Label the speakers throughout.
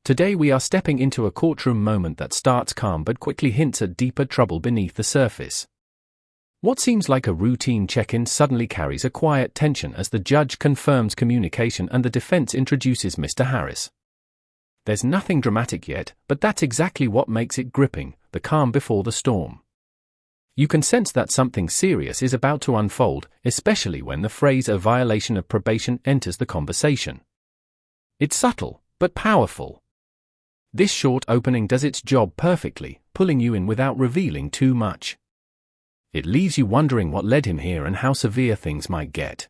Speaker 1: Today we are stepping into a courtroom moment that starts calm but quickly hints at deeper trouble beneath the surface. What seems like a routine check-in suddenly carries a quiet tension as the judge confirms communication and the defense introduces Mr. Harris. There's nothing dramatic yet, but that's exactly what makes it gripping, the calm before the storm. You can sense that something serious is about to unfold, especially when the phrase "a violation of probation" enters the conversation. It's subtle, but powerful. This short opening does its job perfectly, pulling you in without revealing too much. It leaves you wondering what led him here and how severe things might get.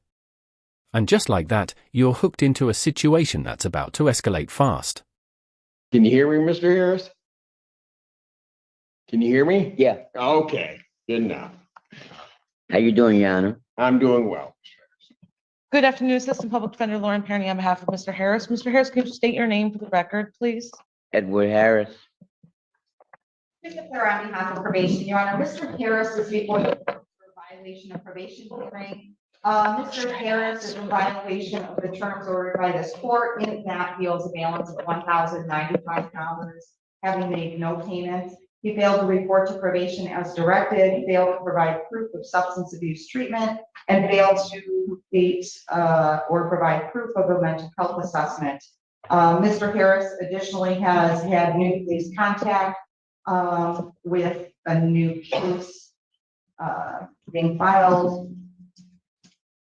Speaker 1: And just like that, you're hooked into a situation that's about to escalate fast.
Speaker 2: Can you hear me, Mr. Harris? Can you hear me?
Speaker 3: Yeah.
Speaker 2: Okay, good enough.
Speaker 3: How you doing, Your Honor?
Speaker 2: I'm doing well.
Speaker 4: Good afternoon, Assistant Public Defender Lauren Perny on behalf of Mr. Harris. Mr. Harris, can you state your name for the record, please?
Speaker 3: Edward Harris.
Speaker 5: Just to clear on behalf of probation, Your Honor, Mr. Harris is before the court for violation of probation hearing. Mr. Harris is in violation of the terms ordered by this court. In that, he owes a balance of $1,095, having made no payment. He failed to report to probation as directed. He failed to provide proof of substance abuse treatment and failed to complete or provide proof of a mental health assessment. Mr. Harris additionally has had new police contact with a new case being filed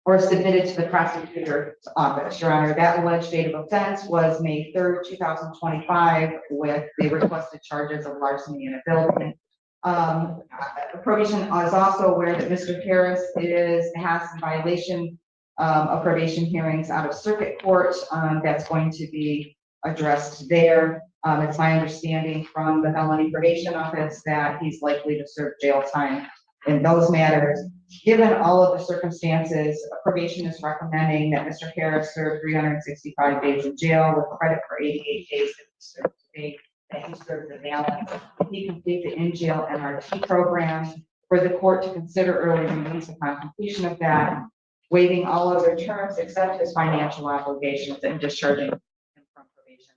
Speaker 5: or submitted to the prosecutor's office. Your Honor, that alleged date of offense was May 3rd, 2025, with the requested charges of larceny in a building. Probation is also aware that Mr. Harris has in violation of probation hearings out of circuit court. That's going to be addressed there. It's my understanding from the felony probation office that he's likely to serve jail time in those matters. Given all of the circumstances, probation is recommending that Mr. Harris serve 365 days in jail with credit for 88 days that he served the balance. He completed the in-jail MRT program for the court to consider early release upon completion of that, waiving all other terms except his financial obligations and discharging him from probation.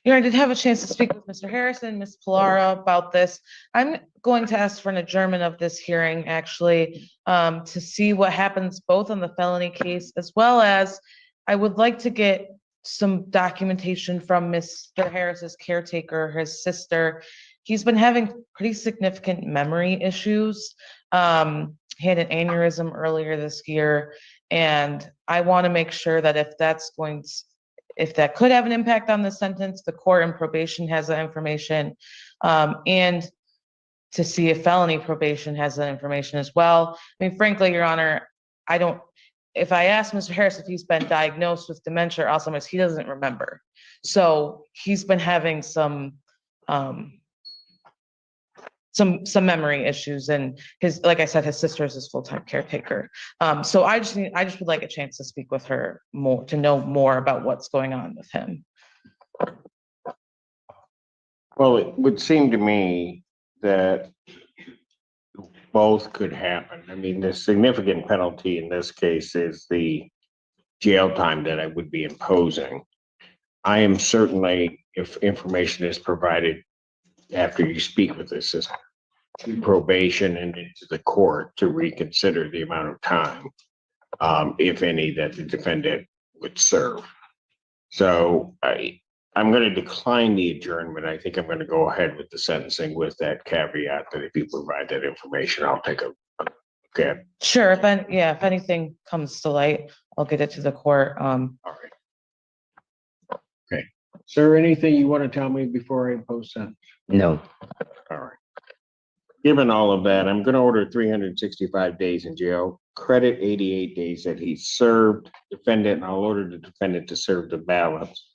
Speaker 4: You know, I did have a chance to speak with Mr. Harrison, Ms. Pilara about this. I'm going to ask for an adjournment of this hearing, actually, to see what happens both on the felony case, as well as I would like to get some documentation from Mr. Harris's caretaker, his sister. He's been having pretty significant memory issues. He had an aneurysm earlier this year, and I want to make sure that if that could have an impact on the sentence, the court and probation has that information, and to see if felony probation has that information as well. I mean, frankly, Your Honor, if I ask Mr. Harris if he's been diagnosed with dementia or Alzheimer's, he doesn't remember. So he's been having some memory issues, and like I said, his sister is his full-time caretaker. So I just would like a chance to speak with her more, to know more about what's going on with him.
Speaker 2: Well, it would seem to me that both could happen. I mean, the significant penalty in this case is the jail time that I would be imposing. I am certainly, if information is provided after you speak with this, is to probation and into the court to reconsider the amount of time, if any, that the defendant would serve. So I'm going to decline the adjournment. I think I'm going to go ahead with the sentencing with that caveat that if you provide that information, I'll take a look at.
Speaker 4: Sure. If anything comes to light, I'll get it to the court.
Speaker 2: All right. Okay. Is there anything you want to tell me before I impose sentence?
Speaker 3: No.
Speaker 2: All right. Given all of that, I'm going to order 365 days in jail, credit 88 days that he served, defendant, and I'll order the defendant to serve the balance.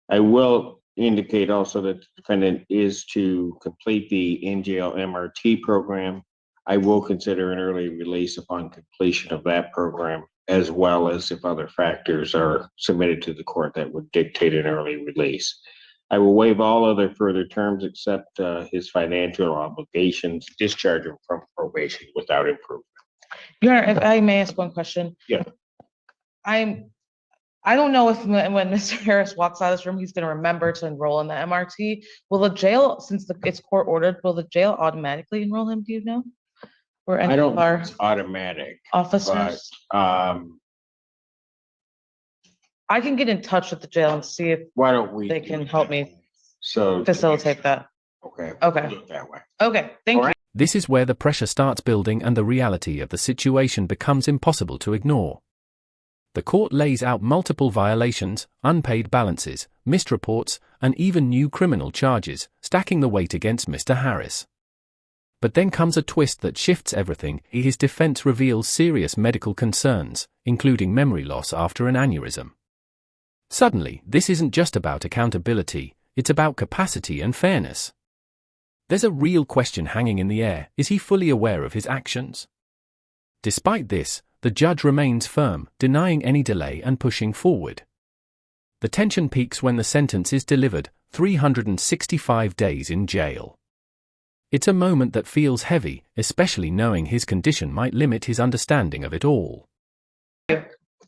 Speaker 2: I will indicate also that the defendant is to complete the in-jail MRT program. I will consider an early release upon completion of that program, as well as if other factors are submitted to the court that would dictate an early release. I will waive all other further terms except his financial obligations, discharge him from probation without improvement.
Speaker 4: Your Honor, if I may ask one question.
Speaker 2: Yeah.
Speaker 4: I I don't know if when Mr. Harris walks out of this room, he's gonna remember to enroll in the MRT. Will the jail, since it's court ordered, will the jail automatically enroll him, do you know? Or any
Speaker 2: I don't
Speaker 4: of our
Speaker 2: think it's automatic,
Speaker 4: officers? I can get in touch with the jail and see if
Speaker 2: why don't we?
Speaker 4: they can help me
Speaker 2: So.
Speaker 4: facilitate that.
Speaker 2: Okay.
Speaker 4: Okay.
Speaker 2: we'll do it that way.
Speaker 4: Okay, thank you.
Speaker 1: This is where the pressure starts building and the reality of the situation becomes impossible to ignore. The court lays out multiple violations, unpaid balances, missed reports, and even new criminal charges, stacking the weight against Mr. Harris. But then comes a twist that shifts everything. His defense reveals serious medical concerns, including memory loss after an aneurysm. Suddenly, this isn't just about accountability, it's about capacity and fairness. There's a real question hanging in the air: is he fully aware of his actions? Despite this, the judge remains firm, denying any delay and pushing forward. The tension peaks when the sentence is delivered, 365 days in jail. It's a moment that feels heavy, especially knowing his condition might limit his understanding of it all.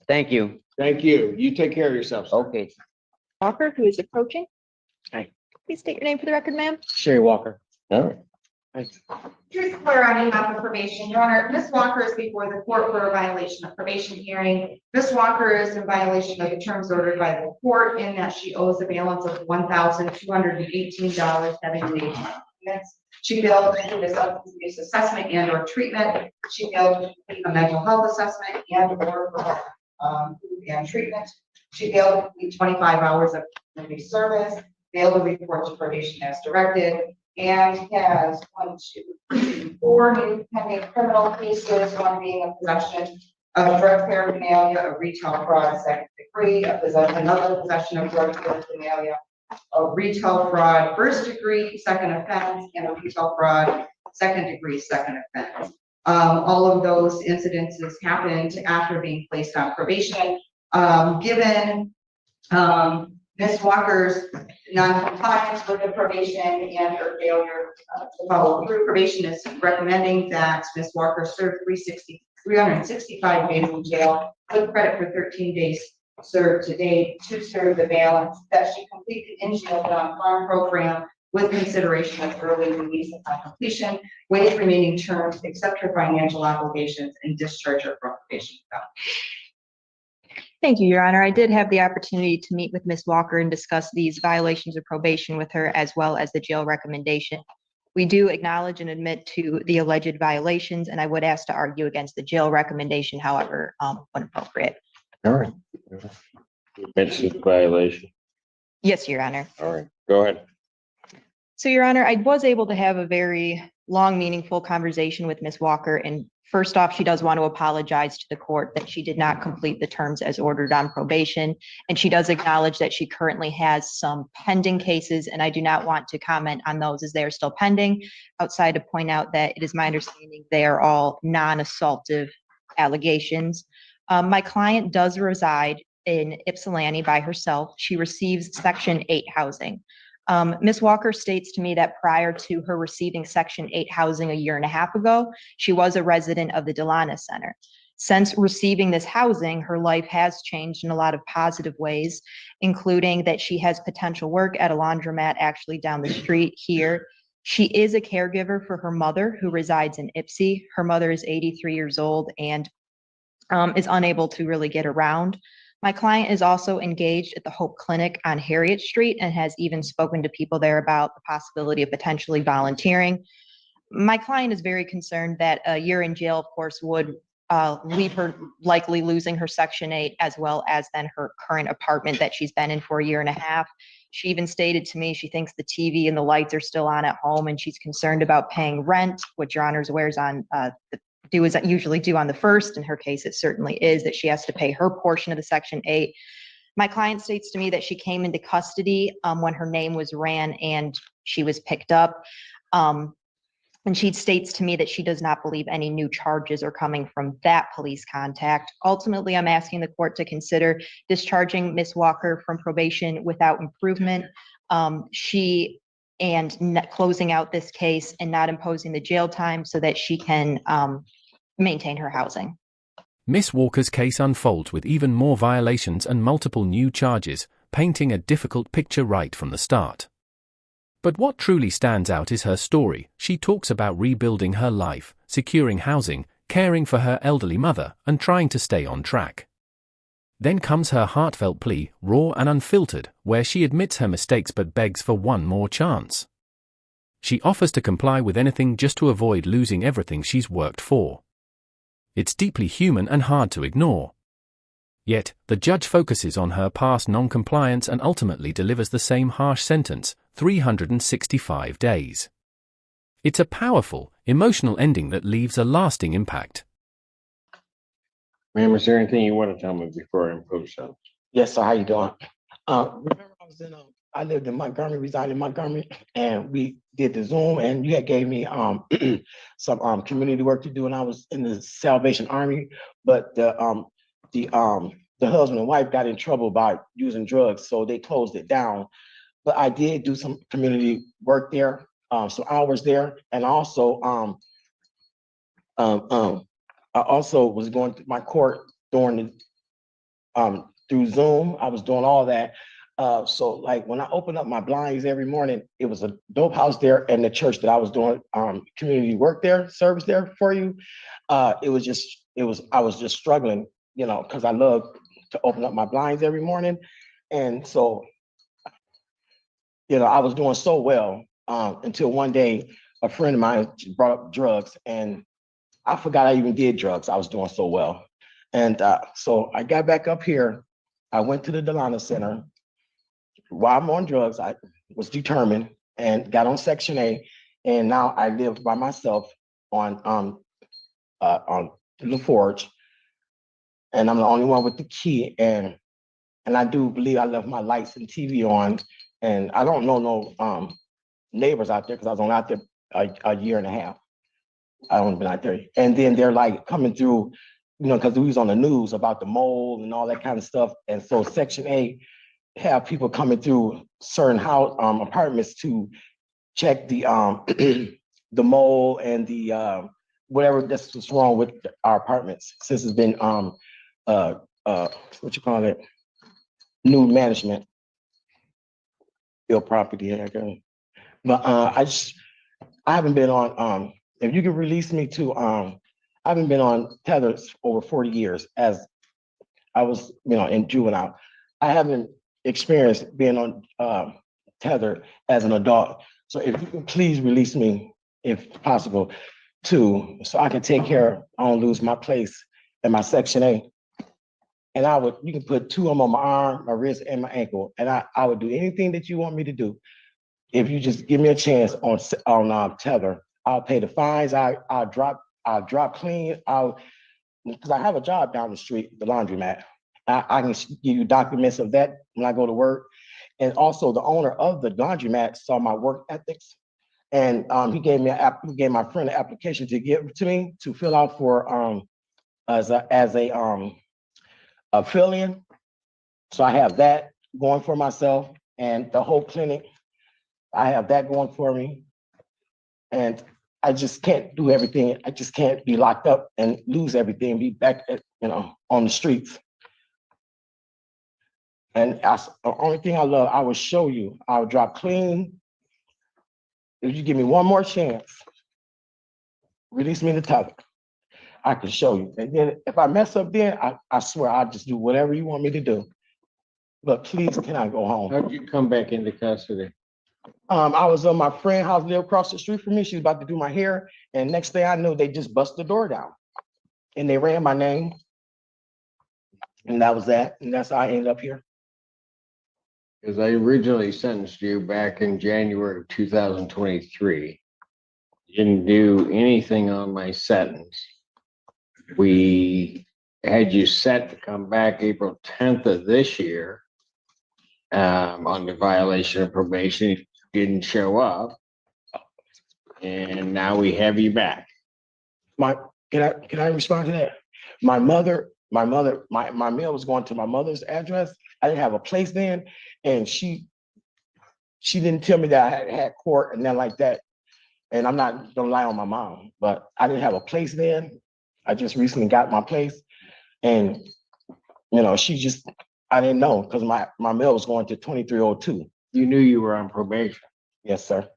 Speaker 3: Thank you.
Speaker 2: Thank you. You take care of yourself, sir.
Speaker 3: Okay.
Speaker 6: Walker, who is approaching.
Speaker 3: Hi.
Speaker 6: Please state your name for the record, ma'am.
Speaker 3: Sherry Walker. All right.
Speaker 5: Teresa Claire on behalf of probation. Your Honor, Ms. Walker is before the court for a violation of probation hearing. Ms. Walker is in violation of the terms ordered by the court in that she owes a balance of $1,218.78. She failed to do a substance abuse assessment and or treatment. She failed to complete a mental health assessment and or food and treatment. She failed to complete 25 hours of community service, failed to report to probation as directed, and has 4 new pending criminal cases, one being a possession of drug paraphernalia, a retail fraud, second degree, another possession of drug paraphernalia, a retail fraud, first degree, second offense, and a retail fraud, second degree, second offense. All of those incidences happened after being placed on probation. Given Ms. Walker's non-compliance with the probation and her failure to follow through, probation is recommending that Ms. Walker serve 365 days in jail with credit for 13 days served to date to serve the balance that she completed in jail farm program with consideration of early release upon completion, waive remaining terms, accept her financial obligations, and discharge her from probation.
Speaker 6: Thank you, Your Honor. I did have the opportunity to meet with Ms. Walker and discuss these violations of probation with her, as well as the jail recommendation. We do acknowledge and admit to the alleged violations, and I would ask to argue against the jail recommendation, however, when appropriate.
Speaker 2: All right. Admits the violation.
Speaker 6: Yes, Your Honor.
Speaker 2: All right, go ahead.
Speaker 6: So, Your Honor, I was able to have a very long, meaningful conversation with Ms. Walker. And first off, she does want to apologize to the court that she did not complete the terms as ordered on probation. And she does acknowledge that she currently has some pending cases, and I do not want to comment on those as they are still pending, outside to point out that it is my understanding they are all non-assaultive allegations. My client does reside in Ypsilanti by herself. She receives Section 8 housing. Ms. Walker states to me that prior to her receiving Section 8 housing a year and a half ago, she was a resident of the Delana Center. Since receiving this housing, her life has changed in a lot of positive ways, including that she has potential work at a laundromat actually down the street here. She is a caregiver for her mother, who resides in Ypsi. Her mother is 83 years old and is unable to really get around. My client is also engaged at the Hope Clinic on Harriet Street and has even spoken to people there about the possibility of potentially volunteering. My client is very concerned that a year in jail, of course, would leave her likely losing her Section 8, as well as then her current apartment that she's been in for a year and a half. She even stated to me she thinks the TV and the lights are still on at home, and she's concerned about paying rent, which Your Honor's aware is on is usually due on the 1st. In her case, it certainly is that she has to pay her portion of the Section 8. My client states to me that she came into custody when her name was ran and she was picked up. And she states to me that she does not believe any new charges are coming from that police contact. Ultimately, I'm asking the court to consider discharging Ms. Walker from probation without improvement. Closing out this case and not imposing the jail time so that she can maintain her housing.
Speaker 1: Miss Walker's case unfolds with even more violations and multiple new charges, painting a difficult picture right from the start. But what truly stands out is her story. She talks about rebuilding her life, securing housing, caring for her elderly mother, and trying to stay on track. Then comes her heartfelt plea, raw and unfiltered, where she admits her mistakes but begs for one more chance. She offers to comply with anything just to avoid losing everything she's worked for. It's deeply human and hard to ignore. Yet, the judge focuses on her past non-compliance and ultimately delivers the same harsh sentence, 365 days. It's a powerful, emotional ending that leaves a lasting impact.
Speaker 2: Ma'am, is there anything you want to tell me before I impose sentence?
Speaker 7: Yes, sir. How you doing? Remember I lived in Montgomery, resided in Montgomery, and we did the Zoom, and you had gave me some community work to do, and I was in the Salvation Army, but the husband and wife got in trouble by using drugs, so they closed it down. But I did do some community work there, some hours there, and also I also was going to my court during the through Zoom. I was doing all that. So like when I opened up my blinds every morning, it was a dope house there and the church that I was doing community work there, service there for you. I was just struggling, you know, because I love to open up my blinds every morning. And so, you know, I was doing so well until one day a friend of mine brought up drugs and I forgot I even did drugs. I was doing so well. And so I got back up here. I went to the Delana Center. While I'm on drugs, I was determined and got on Section A. And now I live by myself on LaForge. And I'm the only one with the key. And I do believe I left my lights and TV on. And I don't know no neighbors out there because I was only out there a year and a half. I only been out there. And then they're like coming through, you know, because we was on the news about the mold and all that kind of stuff. And so Section A have people coming through certain house apartments to check the the mold and the whatever that's what's wrong with our apartments since it's been what you call it, new management, ill property. But I haven't been on if you could release me to I haven't been on Tether over 40 years as I was, you know, in juvenile. I haven't experienced being on Tether as an adult. So if you can please release me, if possible, so I can take care, I don't lose my place in my Section A. And you can put 2 of them on my arm, my wrist, and my ankle. And I would do anything that you want me to do. If you just give me a chance on Tether, I'll pay the fines. I'll drop clean. Because I have a job down the street, the laundromat. I can give you documents of that when I go to work. And also the owner of the laundromat saw my work ethics. And he gave my friend an application to give to me to fill out for as a fill-in. So I have that going for myself and the whole clinic. I have that going for me. And I just can't do everything. I just can't be locked up and lose everything, be back at, on the streets. And the only thing I love, I will show you. I'll drop clean. If you give me one more chance, release me the Tether. I can show you. And then if I mess up then, I swear I'll just do whatever you want me to do. But please, can I go home?
Speaker 2: How did you come back into custody?
Speaker 7: I was on my friend's house, lived across the street from me. She was about to do my hair. And next thing I knew, they just bust the door down. And they ran my name. And that was that. And that's how I ended up here.
Speaker 2: Because I originally sentenced you back in January of 2023. Didn't do anything on my sentence. We had you set to come back April 10th of this year on the violation of probation. You didn't show up. And now we have you back.
Speaker 7: Can I respond to that? My mail was going to my mother's address. I didn't have a place then, and she didn't tell me that I had court and then like that. And I'm not gonna lie on my mom, but I didn't have a place then. I just recently got my place. And, she just, I didn't know, because my mail was going to 2302.
Speaker 2: You knew you were on probation.
Speaker 7: Yes, sir.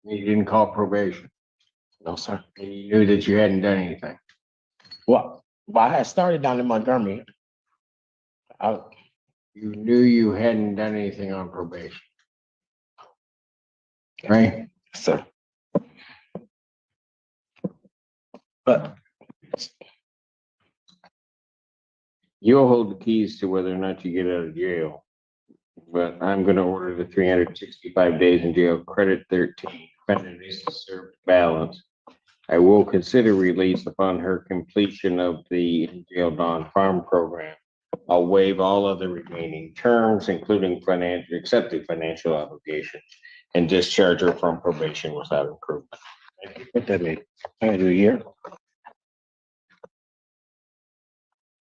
Speaker 2: You didn't call probation.
Speaker 7: No, sir.
Speaker 2: And you knew that you hadn't done anything.
Speaker 7: Well, I had started down in Montgomery.
Speaker 2: You knew you hadn't done anything on probation. Right?
Speaker 7: Sir. But
Speaker 2: You'll hold the keys to whether or not you get out of jail. But I'm gonna order the 365 days in jail, credit 13, defendant is to serve balance. I will consider release upon her completion of the in-jail non-farm program. I'll waive all other remaining terms, including accepted financial obligations, and discharge her from probation without improvement.
Speaker 7: what that mean? I had to do a year.